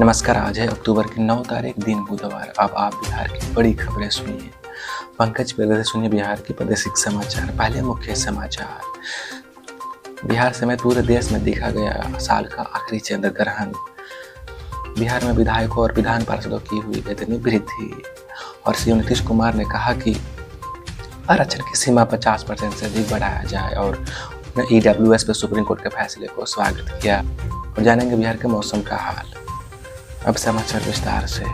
नमस्कार। आज है अक्टूबर की 9 तारीख, दिन बुधवार। अब आप बिहार की बड़ी खबरें सुनिए। पंकज पहले से सुनिए बिहार की प्रादेशिक समाचार। पहले मुख्य समाचार। बिहार समेत पूरे देश में देखा गया साल का आखिरी चंद्र ग्रहण। बिहार में विधायकों और विधान पार्षदों की हुई वेतन वृद्धि। और सीएम नीतीश कुमार ने कहा कि आरक्षण की सीमा 50% से अधिक बढ़ाया जाए और EWS पे सुप्रीम कोर्ट के फैसले को स्वागत किया। और जानेंगे बिहार के मौसम का हाल। अब समाचार विस्तार से।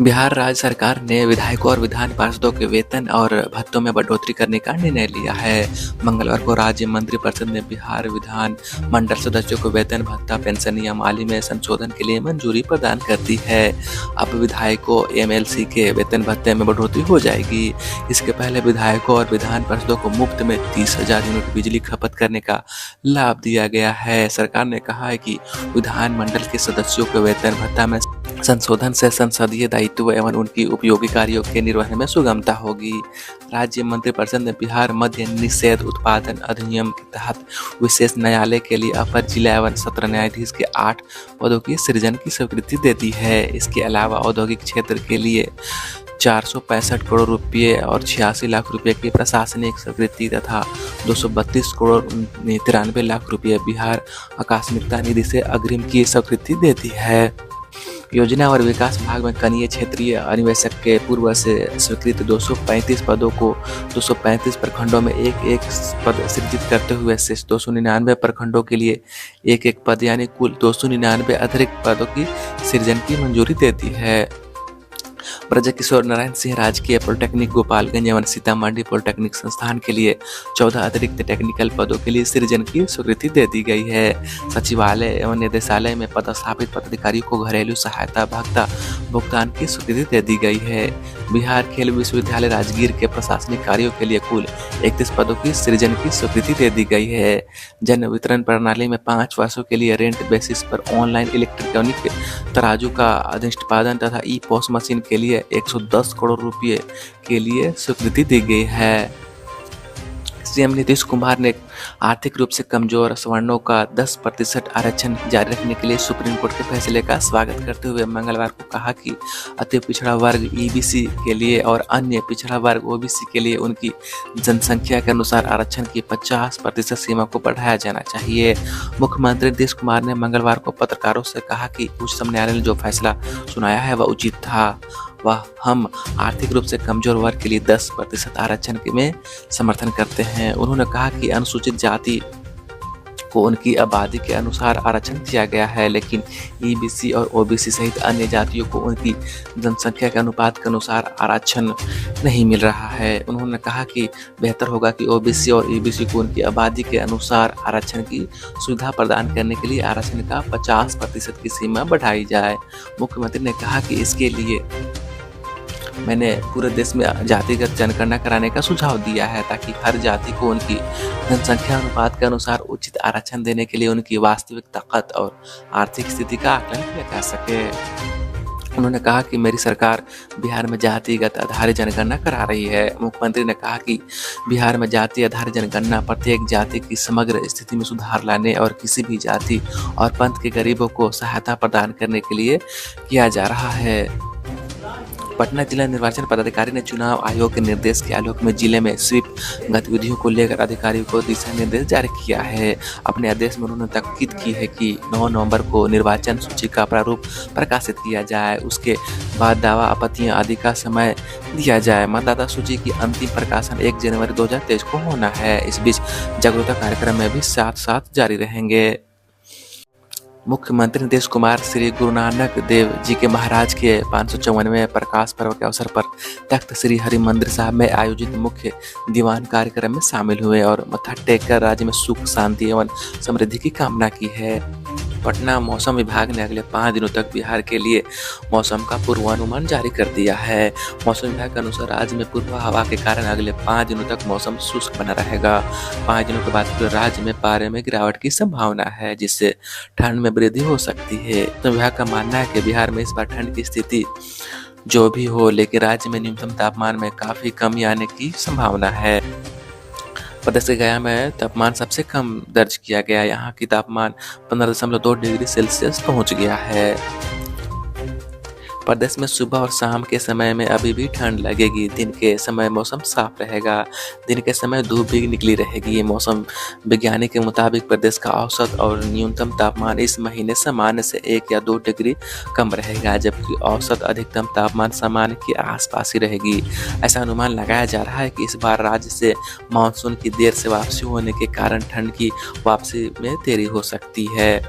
बिहार राज्य सरकार ने विधायकों और विधान पार्षदों के वेतन और भत्तों में बढ़ोतरी करने का निर्णय लिया है। मंगलवार को राज्य मंत्रिपरिषद ने बिहार विधान मंडल सदस्यों को वेतन भत्ता पेंशन नियमावली में संशोधन के लिए मंजूरी प्रदान कर दी है। अब विधायकों MLC के वेतन भत्ते में बढ़ोतरी हो जाएगी। इसके पहले विधायकों और विधान पार्षदों को मुफ्त में 30,000 यूनिट बिजली खपत करने का लाभ दिया गया है। सरकार ने कहा है कि विधान मंडल के सदस्यों के वेतन भत्ता में संशोधन से संसदीय दायित्व एवं उनकी उपयोगी कार्यों के निर्वहन में सुगमता होगी। राज्य मंत्रिपरिषद ने बिहार मद्य निषेध उत्पादन अधिनियम के तहत विशेष न्यायालय के लिए अपर जिला एवं सत्र न्यायाधीश के 8 पदों की सृजन की स्वीकृति दे दी है। इसके अलावा औद्योगिक क्षेत्र के लिए 465 करोड़ रुपये और 86 लाख रुपये की प्रशासनिक स्वीकृति तथा 232 करोड़ 93 लाख रुपये बिहार आकस्मिकता निधि से अग्रिम की स्वीकृति दे दी है। योजना और विकास विभाग में कनीय क्षेत्रीय अन्वेषक के पूर्व से स्वीकृत 235 पदों को 235 प्रखंडों में एक पद सृजित करते हुए शेष 299 प्रखंडों के लिए एक पद यानी कुल 299 अतिरिक्त पदों की सृजन की मंजूरी देती है। ब्रजकिशोर नारायण सिंह राजकीय पॉलिटेक्निक गोपालगंज एवं सीतामढ़ी पॉलिटेक्निक संस्थान के लिए 14 अतिरिक्त टेक्निकल पदों के लिए सृजन की स्वीकृति दे दी गई है। सचिवालय एवं निदेशालय में पदस्थापित पदाधिकारियों को घरेलू सहायता भत्ता भुगतान की स्वीकृति दे दी गई है। बिहार खेल विश्वविद्यालय राजगीर के प्रशासनिक कार्यों के लिए कुल 31 पदों की सृजन की स्वीकृति दे दी गई है। जन वितरण प्रणाली में 5 वर्षों के लिए रेंट बेसिस पर ऑनलाइन इलेक्ट्रॉनिक तराजू का अधिष्ठापन तथा ई-पॉस मशीन के लिए 110 करोड़ रुपये के लिए स्वीकृति दी गई है। सीएम नीतीश कुमार ने आर्थिक रूप से कमजोर सवर्णों का 10% आरक्षण जारी रखने के लिए सुप्रीम कोर्ट के फैसले का स्वागत करते हुए मंगलवार को कहा कि अति पिछड़ा वर्ग EBC के लिए और अन्य पिछड़ा वर्ग OBC के लिए उनकी जनसंख्या के अनुसार आरक्षण की 50% सीमा को बढ़ाया जाना चाहिए। मुख्यमंत्री नीतीश कुमार ने मंगलवार को पत्रकारों से कहा कि उच्चतम न्यायालय ने जो फैसला सुनाया है वह उचित था। वह हम आर्थिक रूप से कमजोर वर्ग के लिए 10% आरक्षण में समर्थन करते हैं। उन्होंने कहा कि अनुसूचित जाति को उनकी आबादी के अनुसार आरक्षण दिया गया है, लेकिन EBC और OBC सहित अन्य जातियों को उनकी जनसंख्या के अनुपात के अनुसार आरक्षण नहीं मिल रहा है। उन्होंने कहा कि बेहतर होगा कि OBC और EBC को उनकी आबादी के अनुसार आरक्षण की सुविधा प्रदान करने के लिए आरक्षण का 50% की सीमा बढ़ाई जाए। मुख्यमंत्री ने कहा कि इसके लिए मैंने पूरे देश में जातिगत जनगणना कराने का सुझाव दिया है ताकि हर जाति को उनकी जनसंख्या अनुपात के अनुसार उचित आरक्षण देने के लिए उनकी वास्तविक ताकत और आर्थिक स्थिति का आकलन किया जा सके। उन्होंने कहा कि मेरी सरकार बिहार में जातिगत आधारित जनगणना करा रही है। मुख्यमंत्री ने कहा कि बिहार में जाति आधारित जनगणना प्रत्येक जाति की समग्र स्थिति में सुधार लाने और किसी भी जाति और पंथ के गरीबों को सहायता प्रदान करने के लिए किया जा रहा है। पटना जिला निर्वाचन पदाधिकारी ने चुनाव आयोग के निर्देश के आलोक में जिले में स्वीप गतिविधियों को लेकर अधिकारियों को दिशा निर्देश जारी किया है। अपने आदेश में उन्होंने ताकीद की है कि 9 नवंबर को निर्वाचन सूची का प्रारूप प्रकाशित किया जाए, उसके बाद दावा आपत्तियां आदि का समय दिया जाए। मतदाता सूची की अंतिम प्रकाशन 1 जनवरी 2023 को होना है। इस बीच जागरूकता कार्यक्रम में भी साथ साथ जारी रहेंगे। मुख्यमंत्री नीतीश कुमार श्री गुरु नानक देव जी के महाराज के 554वें प्रकाश पर्व के अवसर पर तख्त श्री हरि मंदिर साहब में आयोजित मुख्य दीवान कार्यक्रम में शामिल हुए और मत्था टेक कर राज्य में सुख शांति एवं समृद्धि की कामना की है। पटना मौसम विभाग ने अगले 5 दिनों तक बिहार के लिए मौसम का पूर्वानुमान जारी कर दिया है। मौसम विभाग के अनुसार राज्य में पूर्वा हवा के कारण अगले 5 दिनों तक मौसम शुष्क बना रहेगा। 5 दिनों के बाद पूरे राज्य में पारे में गिरावट की संभावना है, जिससे ठंड में वृद्धि हो सकती है। तो विभाग का मानना है कि बिहार में इस बार ठंड की स्थिति जो भी हो, लेकिन राज्य में न्यूनतम तापमान में काफी कमी आने की संभावना है। प्रदेश के गया में तापमान सबसे कम दर्ज किया गया। यहाँ की तापमान 15.2 डिग्री सेल्सियस पहुँच गया है। प्रदेश में सुबह और शाम के समय में अभी भी ठंड लगेगी। दिन के समय मौसम साफ रहेगा। दिन के समय धूप भी निकली रहेगी। मौसम विज्ञानी के मुताबिक प्रदेश का औसत और न्यूनतम तापमान इस महीने सामान्य से 1 या 2 डिग्री कम रहेगा, जबकि औसत अधिकतम तापमान सामान्य के आसपास ही रहेगी। ऐसा अनुमान लगाया जा रहा है कि इस बार राज्य से मानसून की देर से वापसी होने के कारण ठंड की वापसी में देरी हो सकती है।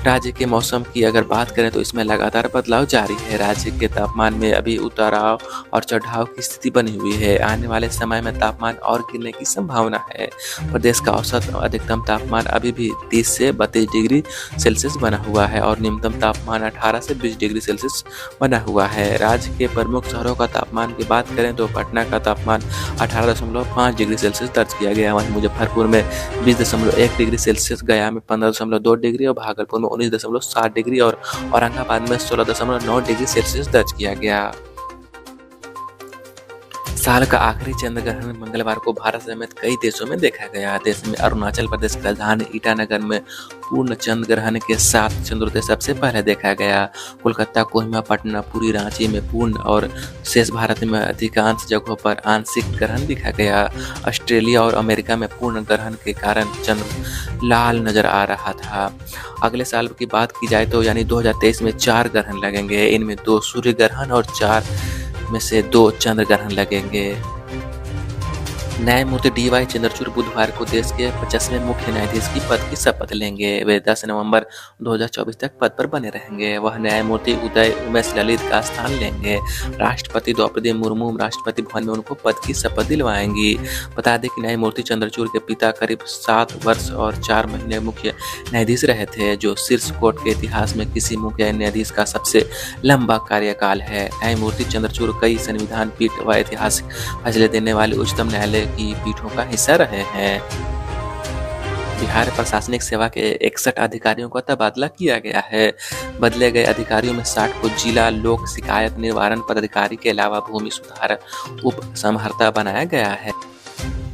राज्य के मौसम की अगर बात करें तो इसमें लगातार बदलाव जारी है। राज्य के तापमान में अभी उताराव और चढ़ाव की स्थिति बनी हुई है। आने वाले समय में तापमान और गिरने की संभावना है। प्रदेश का औसत अधिकतम तापमान अभी भी 30 से 32 डिग्री सेल्सियस बना हुआ है और न्यूनतम तापमान 18 से 20 डिग्री सेल्सियस बना हुआ है। राज्य के प्रमुख शहरों का तापमान की बात करें तो पटना का तापमान 18.5 डिग्री सेल्सियस दर्ज किया गया। वहीं मुजफ्फरपुर में 20.1 डिग्री सेल्सियस, गया में 15.2 डिग्री और भागलपुर में 19.7 डिग्री और औरंगाबाद में 16.9 डिग्री सेल्सियस दर्ज किया गया। साल का आखिरी चंद्र ग्रहण मंगलवार को भारत समेत कई देशों में देखा गया। देश में अरुणाचल प्रदेश की राजधानी ईटानगर में पूर्ण चंद्र ग्रहण के साथ चंद्रोदय सबसे पहले देखा गया। कोलकाता, कोहिमा, पटना, पुरी, रांची में पूर्ण और शेष भारत में अधिकांश जगहों पर आंशिक ग्रहण देखा गया। ऑस्ट्रेलिया और अमेरिका में पूर्ण ग्रहण के कारण चंद्र लाल नजर आ रहा था। अगले साल की बात की जाए तो यानी 2023 में 4 ग्रहण लगेंगे। इनमें 2 सूर्य ग्रहण और 4 में से 2 चंद्र ग्रहण लगेंगे। न्यायमूर्ति डी.वाई. चंद्रचूड़ बुधवार को देश के 50वें मुख्य न्यायाधीश की पद की शपथ लेंगे। वे 10 नवंबर 2024 तक पद पर बने रहेंगे। वह न्यायमूर्ति उदय उमेश ललित का स्थान लेंगे। राष्ट्रपति द्रौपदी मुर्मू राष्ट्रपति भवन में उनको पद की शपथ दिलवाएंगी। बता दें कि न्यायमूर्ति चंद्रचूड़ के पिता करीब 7 वर्ष और 4 महीने मुख्य न्यायाधीश रहे थे, जो शीर्ष कोर्ट के इतिहास में किसी मुख्य न्यायाधीश का सबसे लंबा कार्यकाल है। न्यायमूर्ति चंद्रचूड़ कई संविधान पीठ व ऐतिहासिक फैसले देने वाले उच्चतम न्यायालय की पीठों का हिस्सा रहे हैं। बिहार प्रशासनिक सेवा के 61 अधिकारियों का तबादला किया गया है। बदले गए अधिकारियों में 60 को जिला लोक शिकायत निवारण पदाधिकारी के अलावा भूमि सुधार उप समहर्ता बनाया गया है।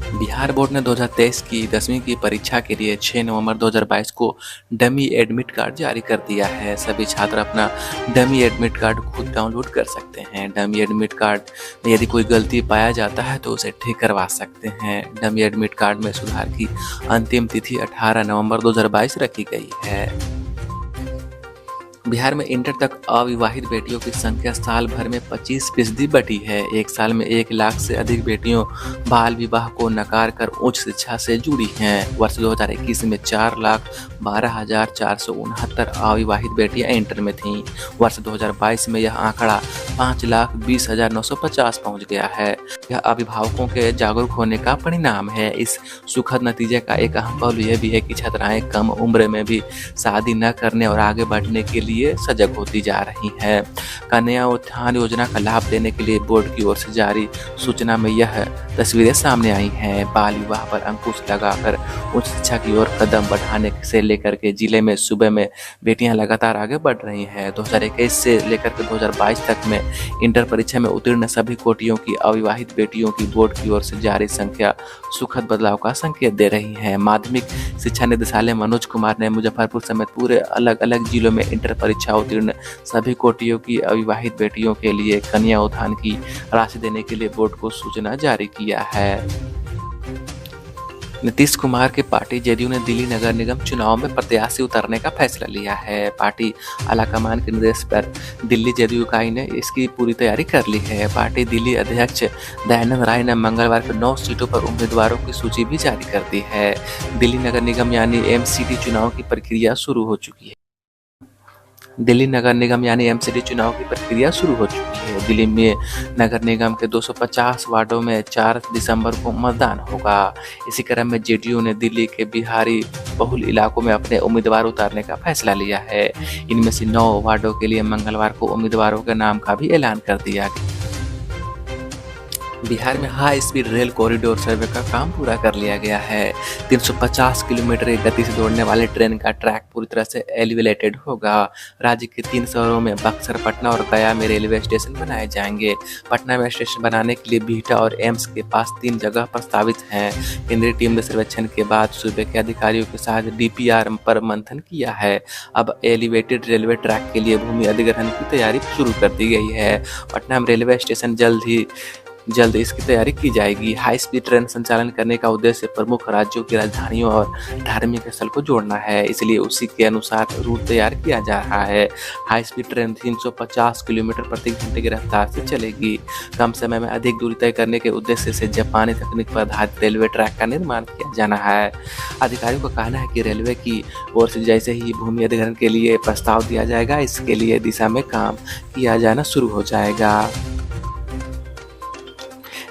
बिहार बोर्ड ने 2023 की 10वीं की परीक्षा के लिए 6 नवंबर 2022 को डमी एडमिट कार्ड जारी कर दिया है। सभी छात्र अपना डमी एडमिट कार्ड खुद डाउनलोड कर सकते हैं। डमी एडमिट कार्ड में यदि कोई गलती पाया जाता है तो उसे ठीक करवा सकते हैं। डमी एडमिट कार्ड में सुधार की अंतिम तिथि 18 नवंबर 2022 रखी गई है। बिहार में इंटर तक अविवाहित बेटियों की संख्या साल भर में 25% बढ़ी है। एक साल में 1 लाख से अधिक बेटियों बाल विवाह को नकार कर उच्च शिक्षा से जुड़ी हैं। वर्ष 2021 में 4,12,469 अविवाहित बेटियां इंटर में थीं। वर्ष 2022 में यह आंकड़ा 5,20,950 पहुंच गया है। यह अभिभावकों के जागरूक होने का परिणाम है। इस सुखद नतीजे का एक अहम पहलू यह भी है कि छात्राएं कम उम्र में भी शादी न करने और आगे बढ़ने के लिए सजग होती जा रही हैं। कन्या उत्थान योजना का लाभ देने के लिए बोर्ड की ओर से जारी सूचना में यह तस्वीरें सामने आई हैं। बाल विवाह पर अंकुश लगाकर उच्च शिक्षा की ओर कदम बढ़ाने से लेकर के जिले में सूबे में बेटियां लगातार आगे बढ़ रही हैं। 2021 से लेकर के 2022 तक में इंटर परीक्षा में उत्तीर्ण सभी कोटियों की अविवाहित बेटियों की बोर्ड की ओर से जारी संख्या सुखद बदलाव का संकेत दे रही है। माध्यमिक शिक्षा निदेशालय मनोज कुमार ने मुजफ्फरपुर समेत पूरे अलग अलग जिलों में इंटर परीक्षा उत्तीर्ण सभी कोटियों की अविवाहित बेटियों के लिए कन्या उत्थान की राशि देने के लिए बोर्ड को सूचना जारी किया है। नीतीश कुमार की पार्टी जेडीयू ने दिल्ली नगर निगम चुनाव में प्रत्याशी उतारने का फैसला लिया है। पार्टी आलाकमान के निर्देश पर दिल्ली जेडीयू इकाई ने इसकी पूरी तैयारी कर ली है। पार्टी दिल्ली अध्यक्ष दयानंद राय ने मंगलवार को 9 सीटों पर उम्मीदवारों की सूची भी जारी कर दी है। दिल्ली नगर निगम यानी एमसीडी चुनाव की प्रक्रिया शुरू हो चुकी है। दिल्ली नगर निगम यानी एमसीडी चुनाव की प्रक्रिया शुरू हो चुकी है। दिल्ली में नगर निगम के 250 वार्डों में 4 दिसंबर को मतदान होगा। इसी क्रम में जेडीयू ने दिल्ली के बिहारी बहुल इलाकों में अपने उम्मीदवार उतारने का फैसला लिया है। इनमें से 9 वार्डों के लिए मंगलवार को उम्मीदवारों के नाम का भी ऐलान कर दिया गया। बिहार में हाई स्पीड रेल कॉरिडोर सर्वे का काम पूरा कर लिया गया है। 350 किलोमीटर की गति से दौड़ने वाले ट्रेन का ट्रैक पूरी तरह से एलिवेटेड होगा। राज्य के 3 शहरों में बक्सर, पटना और गया में रेलवे स्टेशन बनाए जाएंगे। पटना में स्टेशन बनाने के लिए बिहटा और एम्स के पास 3 जगह प्रस्तावित हैं। केंद्रीय टीम ने सर्वेक्षण के बाद सूबे के अधिकारियों के साथ DPR पर मंथन किया है। अब एलिवेटेड रेलवे ट्रैक के लिए भूमि अधिग्रहण की तैयारी शुरू कर दी गई है। पटना में रेलवे स्टेशन जल्द इसकी तैयारी की जाएगी। हाई स्पीड ट्रेन संचालन करने का उद्देश्य प्रमुख राज्यों की राजधानियों और धार्मिक स्थल को जोड़ना है, इसलिए उसी के अनुसार रूट तैयार किया जा रहा है। हाई स्पीड ट्रेन 350 किलोमीटर प्रति घंटे की रफ्तार से चलेगी। कम समय में अधिक दूरी तय करने के उद्देश्य से जापानी तकनीक पर आधारित रेलवे ट्रैक का निर्माण किया जाना है। अधिकारियों का कहना है कि रेलवे की ओर से जैसे ही भूमि अधिग्रहण के लिए प्रस्ताव दिया जाएगा, इसके लिए दिशा में काम किया जाना शुरू हो जाएगा।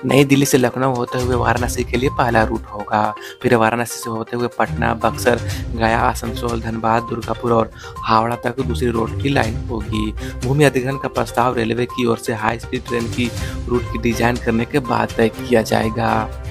नई दिल्ली से लखनऊ होते हुए वाराणसी के लिए पहला रूट होगा। फिर वाराणसी से होते हुए पटना, बक्सर, गया, आसनसोल, धनबाद, दुर्गापुर और हावड़ा तक दूसरी रोड की लाइन होगी। भूमि अधिग्रहण का प्रस्ताव रेलवे की ओर से हाई स्पीड ट्रेन की रूट की डिजाइन करने के बाद तय किया जाएगा।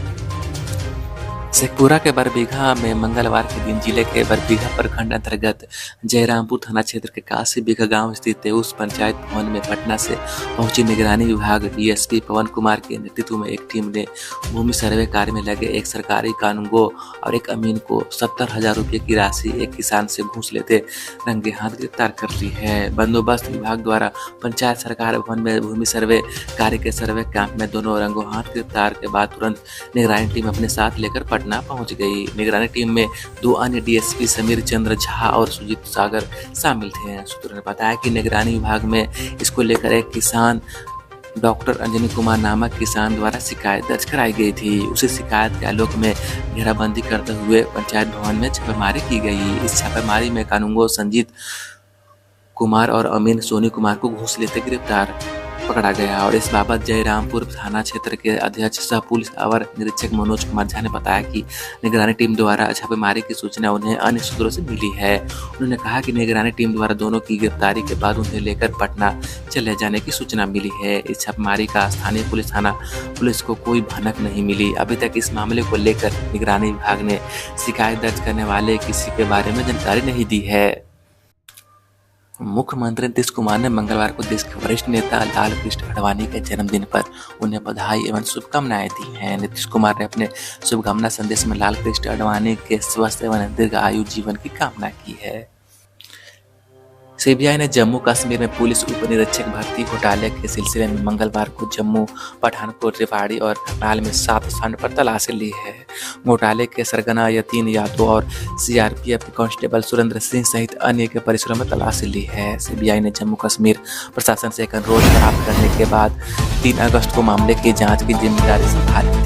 शेखपुरा के बरबीघा में मंगलवार के दिन जिले के बरबीघा प्रखंड अंतर्गत जयरामपुर थाना क्षेत्र के 81 बीघा गांव स्थित उस पंचायत भवन में पटना से पहुंची निगरानी विभाग DSP पवन कुमार के नेतृत्व में एक टीम ने भूमि सर्वे कार्य में लगे एक सरकारी कानूनगो और एक अमीन को 70,000 रुपये की राशि एक किसान से घूस लेते रंगे हाथ गिरफ्तार कर ली है। बंदोबस्त विभाग द्वारा पंचायत सरकार भवन में भूमि सर्वे कार्य के सर्वे कैंप में दोनों रंगों हाथ गिरफ्तार के बाद तुरंत निगरानी टीम अपने साथ लेकर पटना पहुंच गई। निगरानी टीम में 2 अन्य DSP समीर चंद्र झा और सुजीत सागर शामिल थे। सूत्रों ने बताया कि निगरानी विभाग में इसको लेकर एक किसान डॉक्टर अंजनी कुमार नामक किसान द्वारा शिकायत दर्ज कराई गई थी। उसी शिकायत के आलोक में घेराबंदी करते हुए पंचायत भवन में छापेमारी की गई। इस छापेमारी में कानूनगो संजीत कुमार और अमीन सोनी कुमार को घूस लेते गिरफ्तार पकड़ा गया और इस बाबत जयरामपुर थाना क्षेत्र के अध्यक्ष सह पुलिस अवर निरीक्षक मनोज कुमार झा ने बताया कि निगरानी टीम द्वारा छापेमारी की सूचना उन्हें अन्य सूत्रों से मिली है। उन्होंने कहा कि निगरानी टीम द्वारा दोनों की गिरफ्तारी के बाद उन्हें लेकर पटना चले जाने की सूचना मिली है। इस छापेमारी का स्थानीय पुलिस थाना पुलिस को कोई भनक नहीं मिली। अभी तक इस मामले को लेकर निगरानी विभाग ने शिकायत दर्ज करने वाले किसी के बारे में जानकारी नहीं दी है। मुख्यमंत्री नीतीश कुमार ने मंगलवार को देश के वरिष्ठ नेता लाल कृष्ण आडवाणी के जन्मदिन पर उन्हें बधाई एवं शुभकामनाएं दी हैं। नीतीश कुमार ने अपने शुभकामना संदेश में लाल कृष्ण आडवाणी के स्वस्थ एवं दीर्घ आयु जीवन की कामना की है। CBI ने जम्मू कश्मीर में पुलिस उप निरीक्षक भर्ती घोटाले के सिलसिले में मंगलवार को जम्मू, पठानकोट, रेवाड़ी और करनाल में 7 स्थानों पर तलाशी ली है। घोटाले के सरगना यतीन यादव और CRPF कांस्टेबल सुरेंद्र सिंह सहित अन्य के परिसरों में तलाशी ली है। CBI ने जम्मू कश्मीर प्रशासन से एक अनुरोध प्राप्त करने के बाद 3 अगस्त को मामले की जाँच की जिम्मेदारी संभाली।